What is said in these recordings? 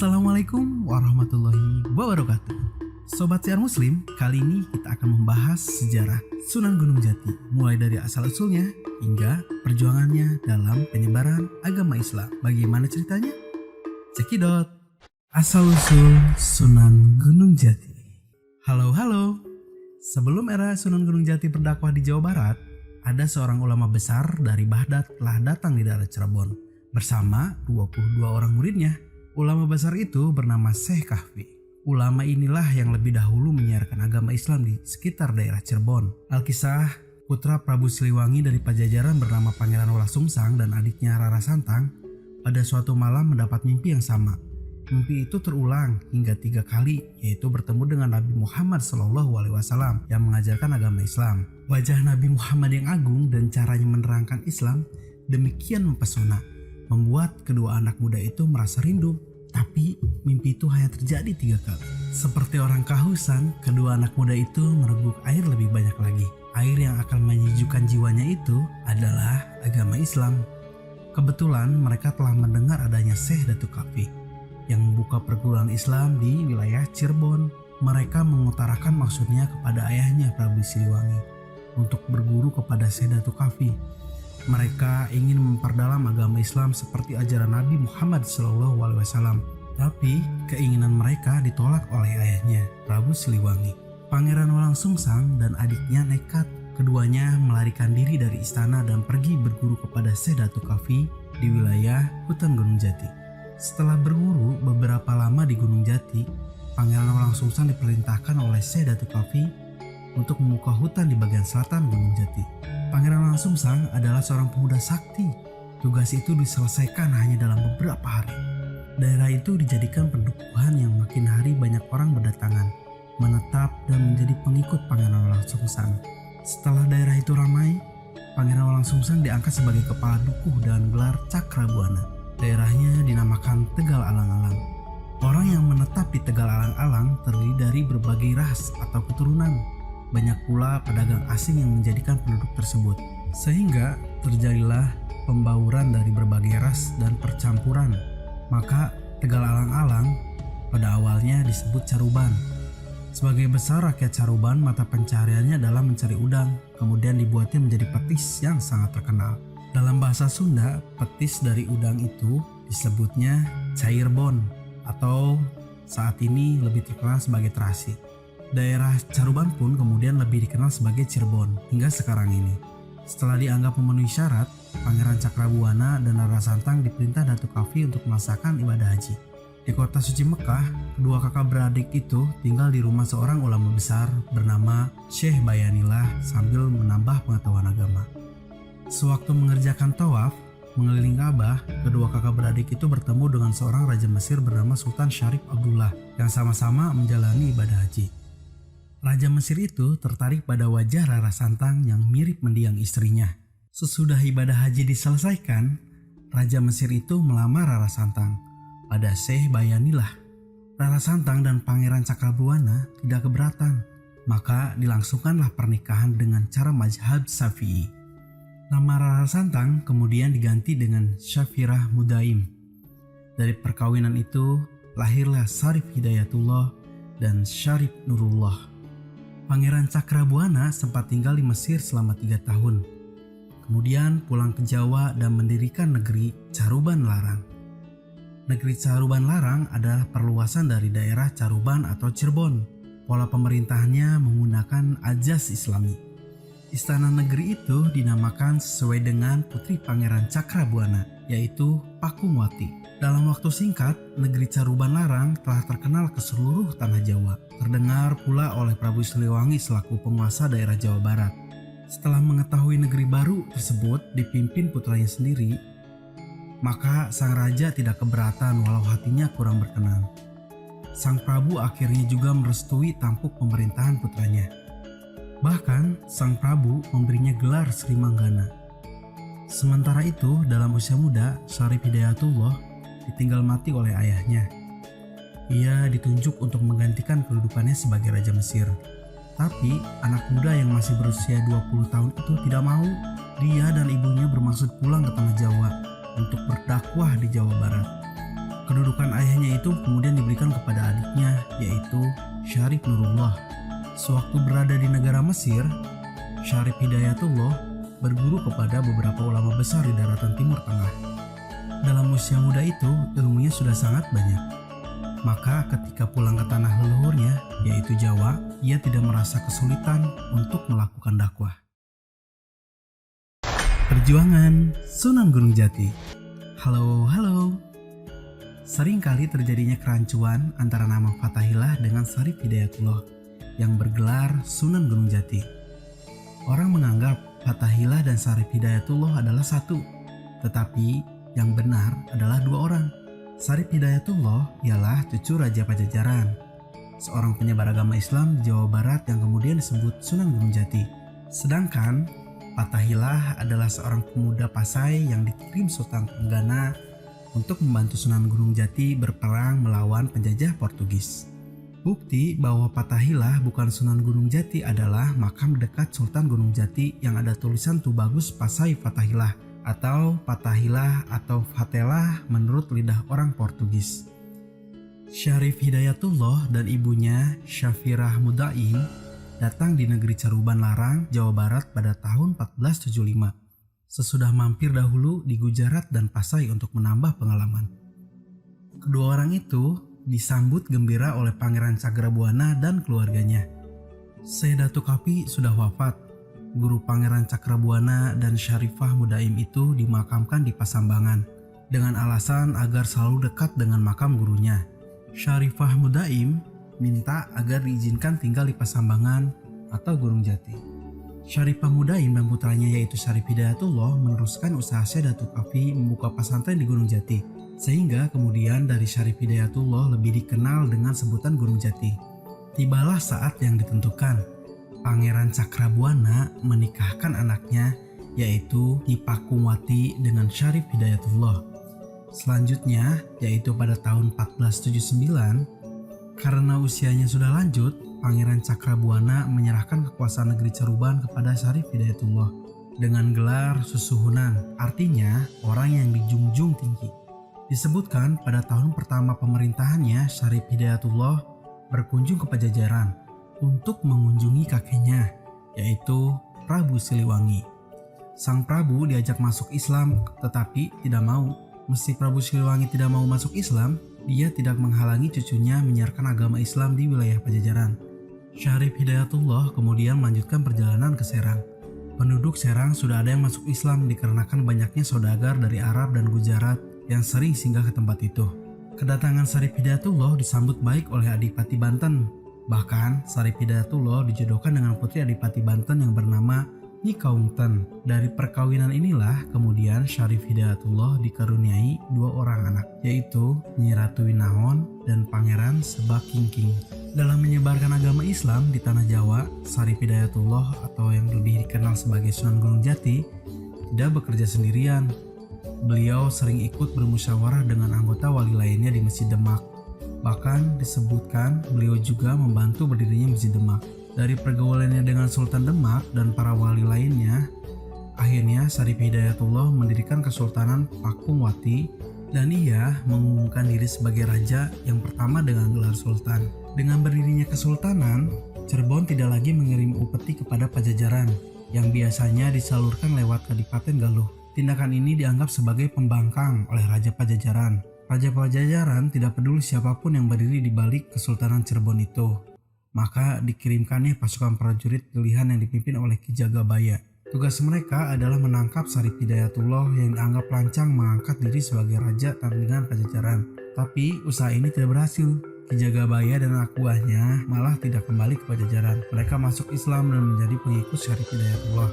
Assalamualaikum warahmatullahi wabarakatuh. Sobat Siar Muslim, kali ini kita akan membahas sejarah Sunan Gunung Jati, mulai dari asal-usulnya hingga perjuangannya dalam penyebaran agama Islam. Bagaimana ceritanya? Cekidot. Asal-usul Sunan Gunung Jati. Halo. Sebelum era Sunan Gunung Jati berdakwah di Jawa Barat, ada seorang ulama besar dari Baghdad telah datang di daerah Cirebon bersama 22 orang muridnya. Ulama besar itu bernama Syekh Kahfi. Ulama inilah yang lebih dahulu menyiarkan agama Islam di sekitar daerah Cirebon. Alkisah, putra Prabu Siliwangi dari Pajajaran bernama Pangeran Wolangsungsang dan adiknya Rara Santang pada suatu malam mendapat mimpi yang sama. Mimpi itu terulang hingga 3 kali, yaitu bertemu dengan Nabi Muhammad SAW yang mengajarkan agama Islam. Wajah Nabi Muhammad yang agung dan caranya menerangkan Islam demikian mempesona, membuat kedua anak muda itu merasa rindu. Tapi mimpi itu hanya terjadi 3 kali. Seperti orang kehausan, kedua anak muda itu merebut air lebih banyak lagi. Air yang akan menyejukkan jiwanya itu adalah agama Islam. Kebetulan mereka telah mendengar adanya Syekh Datuk Kahfi yang membuka perguruan Islam di wilayah Cirebon. Mereka mengutarakan maksudnya kepada ayahnya Prabu Siliwangi untuk berguru kepada Syekh Datuk Kahfi. Mereka ingin memperdalam agama Islam seperti ajaran Nabi Muhammad SAW. Tapi keinginan mereka ditolak oleh ayahnya, Prabu Siliwangi. Pangeran Wolangsungsang dan adiknya nekat. Keduanya melarikan diri dari istana dan pergi berguru kepada Syekh Datuk Kahfi di wilayah hutan Gunung Jati. Setelah berguru beberapa lama di Gunung Jati, Pangeran Wolangsungsang diperintahkan oleh Syekh Datuk Kahfi untuk membuka hutan di bagian selatan Gunung Jati. Pangeran Wolangsungsang adalah seorang pemuda sakti. Tugas itu diselesaikan hanya dalam beberapa hari. Daerah itu dijadikan pendukuhan yang makin hari banyak orang berdatangan, menetap dan menjadi pengikut Pangeran Wolangsungsang. Setelah daerah itu ramai, Pangeran Wolangsungsang diangkat sebagai kepala dukuh dengan gelar Cakrabuana. Daerahnya dinamakan Tegal Alang-Alang. Orang yang menetap di Tegal Alang-Alang terdiri dari berbagai ras atau keturunan. Banyak pula pedagang asing yang menjadikan penduduk tersebut, sehingga terjadilah pembauran dari berbagai ras dan percampuran. Maka Tegal Alang-Alang pada awalnya disebut Caruban. Sebagai besar rakyat Caruban, mata pencahariannya adalah mencari udang, kemudian dibuatnya menjadi petis yang sangat terkenal. Dalam bahasa Sunda, petis dari udang itu disebutnya cairbon atau saat ini lebih terkenal sebagai terasi. Daerah Caruban pun kemudian lebih dikenal sebagai Cirebon hingga sekarang ini. Setelah dianggap memenuhi syarat, Pangeran Cakrabuana dan Rara Santang diperintah Datuk Kahfi untuk melaksanakan ibadah haji. Di kota suci Mekah, kedua kakak beradik itu tinggal di rumah seorang ulama besar bernama Syekh Bayanillah sambil menambah pengetahuan agama. Sewaktu mengerjakan tawaf mengelilingi Ka'bah, kedua kakak beradik itu bertemu dengan seorang raja Mesir bernama Sultan Syarif Abdullah yang sama-sama menjalani ibadah haji. Raja Mesir itu tertarik pada wajah Rara Santang yang mirip mendiang istrinya. Sesudah ibadah haji diselesaikan, Raja Mesir itu melamar Rara Santang pada Syekh Bayanillah. Rara Santang dan Pangeran Cakrabuana tidak keberatan, maka dilangsungkanlah pernikahan dengan cara mazhab Syafi'i. Nama Rara Santang kemudian diganti dengan Syafirah Mudaim. Dari perkawinan itu lahirlah Syarif Hidayatullah dan Syarif Nurullah. Pangeran Cakrabuana sempat tinggal di Mesir selama 3 tahun. Kemudian pulang ke Jawa dan mendirikan negeri Caruban Larang. Negeri Caruban Larang adalah perluasan dari daerah Caruban atau Cirebon. Pola pemerintahannya menggunakan ajas Islami. Istana negeri itu dinamakan sesuai dengan putri Pangeran Cakrabuana, yaitu Pakungwati. Dalam waktu singkat, negeri Caruban Larang telah terkenal ke seluruh tanah Jawa. Terdengar pula oleh Prabu Siliwangi selaku penguasa daerah Jawa Barat. Setelah mengetahui negeri baru tersebut dipimpin putranya sendiri, maka sang raja tidak keberatan walau hatinya kurang berkenan. Sang Prabu akhirnya juga merestui tampuk pemerintahan putranya. Bahkan sang Prabu memberinya gelar Sri Manggana. Sementara itu, dalam usia muda, Syarif Hidayatullah ditinggal mati oleh ayahnya. Ia ditunjuk untuk menggantikan kedudukannya sebagai Raja Mesir. Tapi anak muda yang masih berusia 20 tahun itu tidak mau. Dia dan ibunya bermaksud pulang ke tanah Jawa untuk berdakwah di Jawa Barat. Kedudukan ayahnya itu kemudian diberikan kepada adiknya, yaitu Syarif Nurullah. Sewaktu berada di negara Mesir, Syarif Hidayatullah berguru kepada beberapa ulama besar di daratan Timur Tengah. Dalam usia muda itu, ilmunya sudah sangat banyak. Maka ketika pulang ke tanah leluhurnya, yaitu Jawa, ia tidak merasa kesulitan untuk melakukan dakwah. Perjuangan Sunan Gunung Jati. Halo. Seringkali terjadinya kerancuan antara nama Fathahillah dengan Syarif Hidayatullah yang bergelar Sunan Gunung Jati. Orang menganggap Fathahillah dan Syarif Hidayatullah adalah satu, tetapi yang benar adalah dua orang. Syarif Hidayatullah ialah cucu Raja Pajajaran, seorang penyebar agama Islam di Jawa Barat yang kemudian disebut Sunan Gunung Jati. Sedangkan Fathahillah adalah seorang pemuda Pasai yang dikirim Sultan Trenggana untuk membantu Sunan Gunung Jati berperang melawan penjajah Portugis. Bukti bahwa Fathahillah bukan Sunan Gunung Jati adalah makam dekat Sultan Gunung Jati yang ada tulisan Tubagus Pasai Fathahillah atau Fathahillah atau Fatelah menurut lidah orang Portugis. Syarif Hidayatullah dan ibunya Syafirah Mudaim datang di negeri Caruban Larang, Jawa Barat pada tahun 1475. Sesudah mampir dahulu di Gujarat dan Pasai untuk menambah pengalaman. Kedua orang itu disambut gembira oleh Pangeran Cakrabuana dan keluarganya. Syekh Datuk Kapi sudah wafat. Guru Pangeran Cakrabuana dan Syarifah Mudaim itu dimakamkan di Pasambangan dengan alasan agar selalu dekat dengan makam gurunya. Syarifah Mudaim minta agar diizinkan tinggal di Pasambangan atau Gunung Jati. Syarifah Mudaim dan putranya yaitu Syarif Hidayatullah meneruskan usaha Syekh Datuk Kapi membuka pesantren di Gunung Jati, sehingga kemudian dari Syarif Hidayatullah lebih dikenal dengan sebutan Gunung Jati. Tibalah saat yang ditentukan. Pangeran Cakrabuana menikahkan anaknya yaitu Nyi Pakungwati dengan Syarif Hidayatullah. Selanjutnya yaitu pada tahun 1479, karena usianya sudah lanjut, Pangeran Cakrabuana menyerahkan kekuasaan negeri Caruban kepada Syarif Hidayatullah dengan gelar Susuhunan, artinya orang yang dijunjung tinggi. Disebutkan pada tahun pertama pemerintahannya, Syarif Hidayatullah berkunjung ke Pajajaran untuk mengunjungi kakeknya, yaitu Prabu Siliwangi. Sang Prabu diajak masuk Islam tetapi tidak mau. Meski Prabu Siliwangi tidak mau masuk Islam, dia tidak menghalangi cucunya menyiarkan agama Islam di wilayah Pajajaran. Syarif Hidayatullah kemudian melanjutkan perjalanan ke Serang. Penduduk Serang sudah ada yang masuk Islam dikarenakan banyaknya saudagar dari Arab dan Gujarat yang sering singgah ke tempat itu. Kedatangan Syarif Hidayatullah disambut baik oleh Adipati Banten. Bahkan Syarif Hidayatullah dijodohkan dengan putri Adipati Banten yang bernama Nyi Kaungten. Dari perkawinan inilah kemudian Syarif Hidayatullah dikaruniai dua orang anak, yaitu Nyi Ratu Winahon dan Pangeran Sebakingking. Dalam menyebarkan agama Islam di tanah Jawa, Syarif Hidayatullah atau yang lebih dikenal sebagai Sunan Gunung Jati tidak bekerja sendirian. Beliau sering ikut bermusyawarah dengan anggota wali lainnya di Masjid Demak. Bahkan disebutkan beliau juga membantu berdirinya Masjid Demak. Dari pergaulannya dengan Sultan Demak dan para wali lainnya, akhirnya Syarif Hidayatullah mendirikan Kesultanan Pakungwati dan ia mengumumkan diri sebagai raja yang pertama dengan gelar sultan. Dengan berdirinya kesultanan, Cirebon tidak lagi mengirim upeti kepada Pajajaran yang biasanya disalurkan lewat Kadipaten Galuh. Tindakan ini dianggap sebagai pembangkang oleh Raja Pajajaran. Raja Pajajaran tidak peduli siapapun yang berdiri di balik Kesultanan Cirebon itu. Maka dikirimkannya pasukan prajurit pilihan yang dipimpin oleh Ki Jagabaya. Tugas mereka adalah menangkap Syarif Hidayatullah yang dianggap lancang mengangkat diri sebagai raja tandingan Pajajaran. Tapi usaha ini tidak berhasil. Ki Jagabaya dan anak buahnya malah tidak kembali ke Pajajaran. Mereka masuk Islam dan menjadi pengikut Syarif Hidayatullah.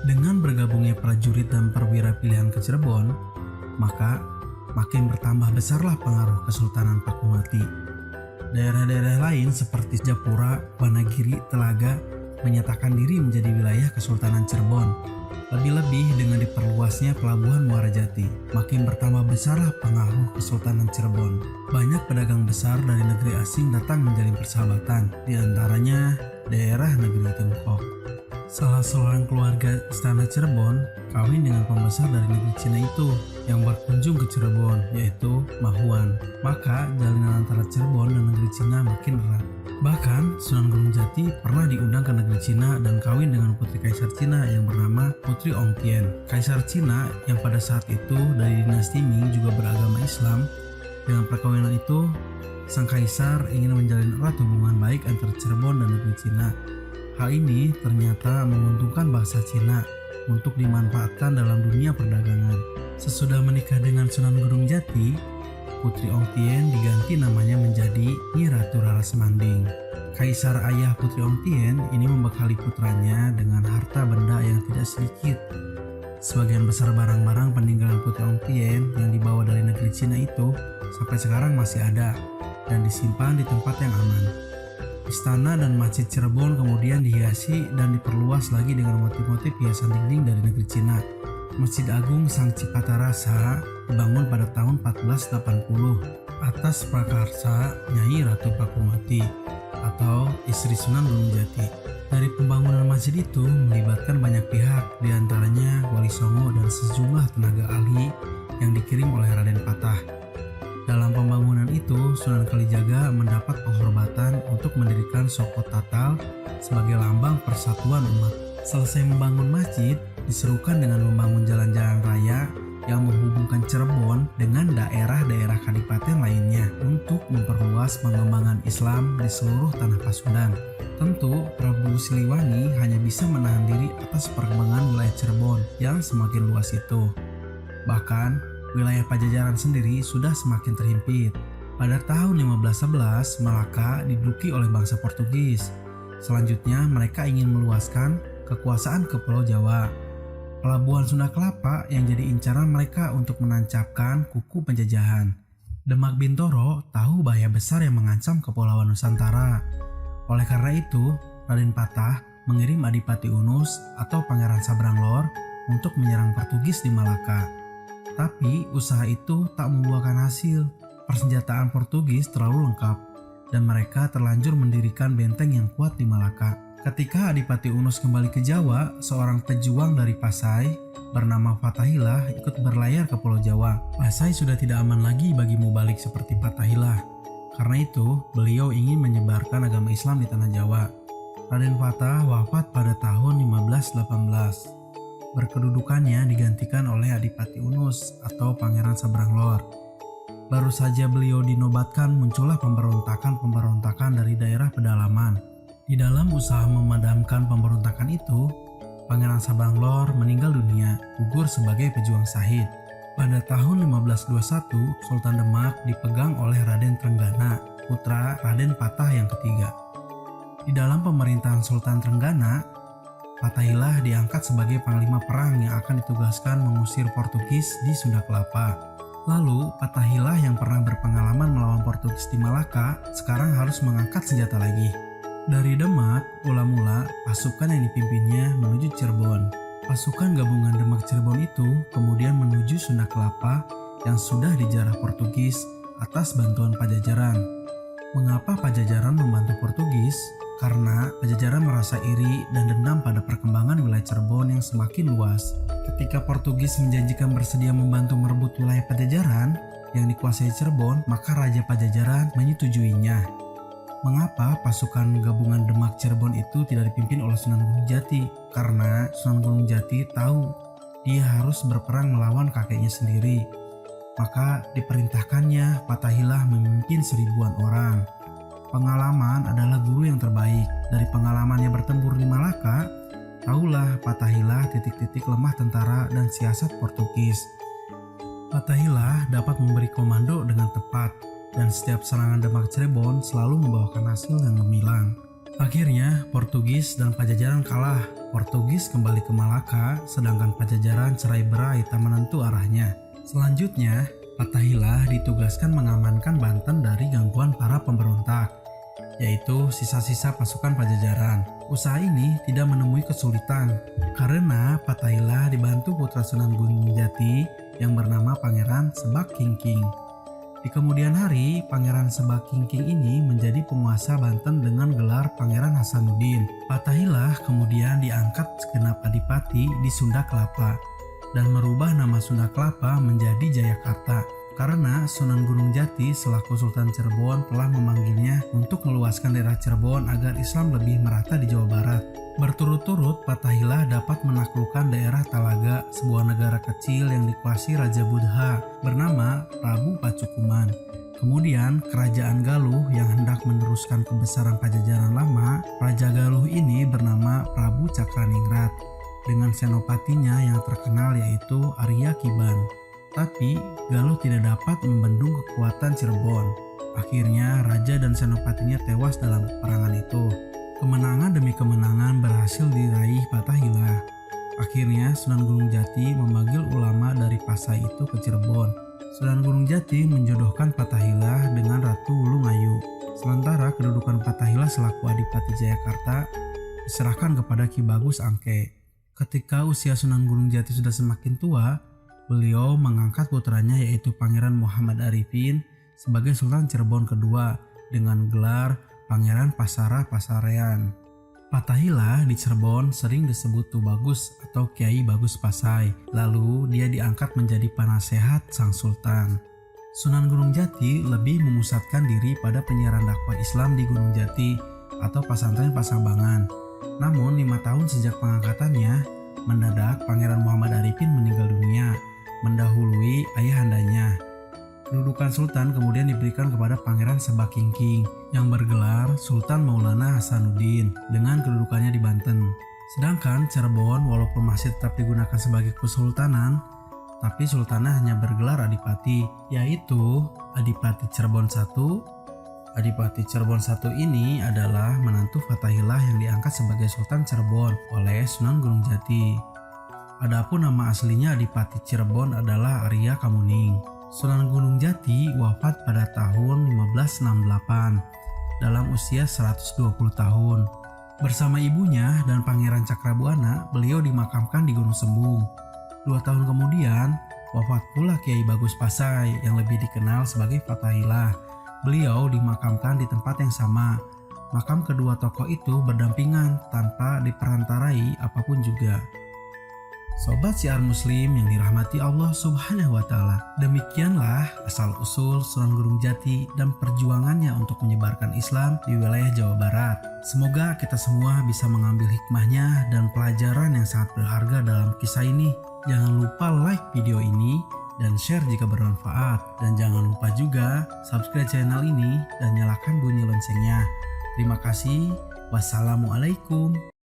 Dengan bergabungnya prajurit dan perwira pilihan ke Cirebon, maka makin bertambah besarlah pengaruh Kesultanan Pakungwati. Daerah-daerah lain seperti Japura, Wanagiri, Telaga menyatakan diri menjadi wilayah Kesultanan Cirebon. Lebih-lebih dengan diperluasnya pelabuhan Muara Jati, makin bertambah besarlah pengaruh Kesultanan Cirebon. Banyak pedagang besar dari negeri asing datang menjalin persahabatan, di antaranya daerah negeri Tiongkok. Salah seorang keluarga istana Cirebon kawin dengan pembesar dari negeri Cina itu, yang berkunjung ke Cirebon, yaitu Mahuan. Maka jalinan antara Cirebon dan negeri Cina makin erat. Bahkan Sunan Gunung Jati pernah diundang ke negeri Cina dan kawin dengan putri kaisar Cina yang bernama Putri Ongtien. Kaisar Cina yang pada saat itu dari dinasti Ming juga beragama Islam. Dengan perkawinan itu, sang kaisar ingin menjalin erat hubungan baik antara Cirebon dan negeri Cina. Hal ini ternyata menguntungkan bangsa Cina untuk dimanfaatkan dalam dunia perdagangan. Sesudah menikah dengan Sunan Gunung Jati, Putri Ongtien diganti namanya menjadi Nyi Ratu Raras Manding. Kaisar ayah Putri Ongtien ini membekali putranya dengan harta benda yang tidak sedikit. Sebagian besar barang-barang peninggalan Putri Ongtien yang dibawa dari negeri Cina itu sampai sekarang masih ada dan disimpan di tempat yang aman. Istana dan Masjid Cirebon kemudian dihiasi dan diperluas lagi dengan motif-motif hiasan dinding dari negeri Cina. Masjid Agung Sang Cipatarasa dibangun pada tahun 1480 atas prakarsa Nyai Ratu Pakumati atau istri Sunan Gunung Jati. Dari pembangunan masjid itu melibatkan banyak pihak, diantaranya Wali Songo dan sejumlah tenaga ahli yang dikirim oleh Raden Patah. Dalam pembangunan itu, Sunan Kalijaga mendapat penghormatan untuk mendirikan Soko Tatal sebagai lambang persatuan umat. Selesai membangun masjid, diserukan dengan membangun jalan-jalan raya yang menghubungkan Cirebon dengan daerah-daerah kadipaten lainnya untuk memperluas pengembangan Islam di seluruh tanah Pasundan. Tentu, Prabu Siliwangi hanya bisa menahan diri atas perkembangan wilayah Cirebon yang semakin luas itu. Bahkan, wilayah Pajajaran sendiri sudah semakin terhimpit. Pada tahun 1511, Malaka diduduki oleh bangsa Portugis. Selanjutnya, mereka ingin meluaskan kekuasaan ke Pulau Jawa. Pelabuhan Sunda Kelapa yang jadi incaran mereka untuk menancapkan kuku penjajahan. Demak Bintoro tahu bahaya besar yang mengancam Kepulauan Nusantara. Oleh karena itu, Raden Patah mengirim Adipati Unus atau Pangeran Sabranglor untuk menyerang Portugis di Malaka. Tapi usaha itu tak membuahkan hasil. Persenjataan Portugis terlalu lengkap dan mereka terlanjur mendirikan benteng yang kuat di Malaka. Ketika Adipati Unus kembali ke Jawa, seorang pejuang dari Pasai bernama Fatahillah ikut berlayar ke Pulau Jawa. Pasai sudah tidak aman lagi bagi mubalik seperti Fatahillah. Karena itu, beliau ingin menyebarkan agama Islam di tanah Jawa. Raden Patah wafat pada tahun 1518. Berkedudukannya digantikan oleh Adipati Unus atau Pangeran Sabranglor. Baru saja beliau dinobatkan, muncullah pemberontakan dari daerah pedalaman. Di dalam usaha memadamkan pemberontakan itu, Pangeran Sabranglor meninggal dunia, gugur sebagai pejuang syahid. Pada tahun 1521, Sultan Demak dipegang oleh Raden Trenggana, putra Raden Patah yang ketiga. Di dalam pemerintahan Sultan Trenggana, Fatahillah diangkat sebagai panglima perang yang akan ditugaskan mengusir Portugis di Sunda Kelapa. Lalu, Fatahillah yang pernah berpengalaman melawan Portugis di Malaka sekarang harus mengangkat senjata lagi. Dari Demak, mula-mula pasukan yang dipimpinnya menuju Cirebon. Pasukan gabungan Demak Cirebon itu kemudian menuju Sunda Kelapa yang sudah dijarah Portugis atas bantuan Pajajaran. Mengapa Pajajaran membantu Portugis? Karena Pajajaran merasa iri dan dendam pada perkembangan wilayah Cirebon yang semakin luas. Ketika Portugis menjanjikan bersedia membantu merebut wilayah Pajajaran yang dikuasai Cirebon, maka Raja Pajajaran menyetujuinya. Mengapa pasukan gabungan Demak Cirebon itu tidak dipimpin oleh Sunan Gunung Jati? Karena Sunan Gunung Jati tahu dia harus berperang melawan kakeknya sendiri. Maka diperintahkannya Fatahillah memimpin 1000-an orang. Pengalaman adalah guru yang terbaik. Dari pengalamannya bertempur di Malaka, tahulah Fatahillah titik-titik lemah tentara dan siasat Portugis. Fatahillah dapat memberi komando dengan tepat, dan setiap serangan Demak Cirebon selalu membawakan hasil yang gemilang. Akhirnya, Portugis dan Pajajaran kalah. Portugis kembali ke Malaka, sedangkan Pajajaran cerai-berai tak menentu arahnya. Selanjutnya, Fatahillah ditugaskan mengamankan Banten dari gangguan para pemberontak, yaitu sisa-sisa pasukan Pajajaran. Usaha ini tidak menemui kesulitan karena Fatahillah dibantu putra Sunan Gunung Jati yang bernama Pangeran Sebak Kingking. Di kemudian hari, Pangeran Sebak Kingking ini menjadi penguasa Banten dengan gelar Pangeran Hasanuddin. Fatahillah kemudian diangkat segenap adipati di Sunda Kelapa. dan merubah nama Sunda Kelapa menjadi Jayakarta. Karena Sunan Gunung Jati selaku Sultan Cirebon telah memanggilnya untuk meluaskan daerah Cirebon agar Islam lebih merata di Jawa Barat. Berturut-turut, Fathahilah dapat menaklukkan daerah Talaga, sebuah negara kecil yang dikuasai Raja Buddha bernama Prabu Pacukuman. Kemudian, Kerajaan Galuh yang hendak meneruskan kebesaran Pajajaran lama, Raja Galuh ini bernama Prabu Cakraningrat, dengan senopatinya yang terkenal yaitu Arya Kiban. Tapi Galuh tidak dapat membendung kekuatan Cirebon. Akhirnya raja dan senopatinya tewas dalam peperangan itu. Kemenangan demi kemenangan berhasil diraih Fathahilah. Akhirnya Sunan Gunung Jati memanggil ulama dari Pasai itu ke Cirebon. Sunan Gunung Jati menjodohkan Fathahilah dengan Ratu Ulungayu. Sementara kedudukan Fathahilah selaku Adipati Jayakarta diserahkan kepada Ki Bagus Angke. Ketika usia Sunan Gunung Jati sudah semakin tua, beliau mengangkat putranya yaitu Pangeran Muhammad Arifin sebagai Sultan Cirebon kedua dengan gelar Pangeran Pasara Pasarean. Fathahilah di Cirebon sering disebut Tu Bagus atau Kiai Bagus Pasai. Lalu dia diangkat menjadi penasehat sang sultan. Sunan Gunung Jati lebih memusatkan diri pada penyiaran dakwah Islam di Gunung Jati atau Pasantren Pasambangan. Namun 5 tahun sejak pengangkatannya, mendadak Pangeran Muhammad Arifin meninggal dunia, mendahului ayahandanya. Kedudukan Sultan kemudian diberikan kepada Pangeran Sebakingking yang bergelar Sultan Maulana Hasanuddin dengan kedudukannya di Banten. Sedangkan Cirebon walaupun masih tetap digunakan sebagai kesultanan, tapi sultanah hanya bergelar adipati, yaitu Adipati Cirebon I. Adipati Cirebon I ini adalah menantu Fathahilah yang diangkat sebagai Sultan Cirebon oleh Sunan Gunung Jati. Adapun nama aslinya Adipati Cirebon adalah Arya Kamuning. Sunan Gunung Jati wafat pada tahun 1568 dalam usia 120 tahun. Bersama ibunya dan Pangeran Cakrabuana, beliau dimakamkan di Gunung Sembung. 2 tahun kemudian, wafat pula Kiai Bagus Pasai yang lebih dikenal sebagai Fathahilah. Beliau dimakamkan di tempat yang sama. Makam kedua tokoh itu berdampingan tanpa diperantarai apapun juga. Sobat Syiar Muslim yang dirahmati Allah Subhanahu wa Ta'ala, demikianlah asal-usul Sunan Gunung Jati dan perjuangannya untuk menyebarkan Islam di wilayah Jawa Barat. Semoga kita semua bisa mengambil hikmahnya dan pelajaran yang sangat berharga dalam kisah ini. Jangan lupa like video ini dan share jika bermanfaat. Dan jangan lupa juga subscribe channel ini dan nyalakan bunyi loncengnya. Terima kasih. Wassalamualaikum.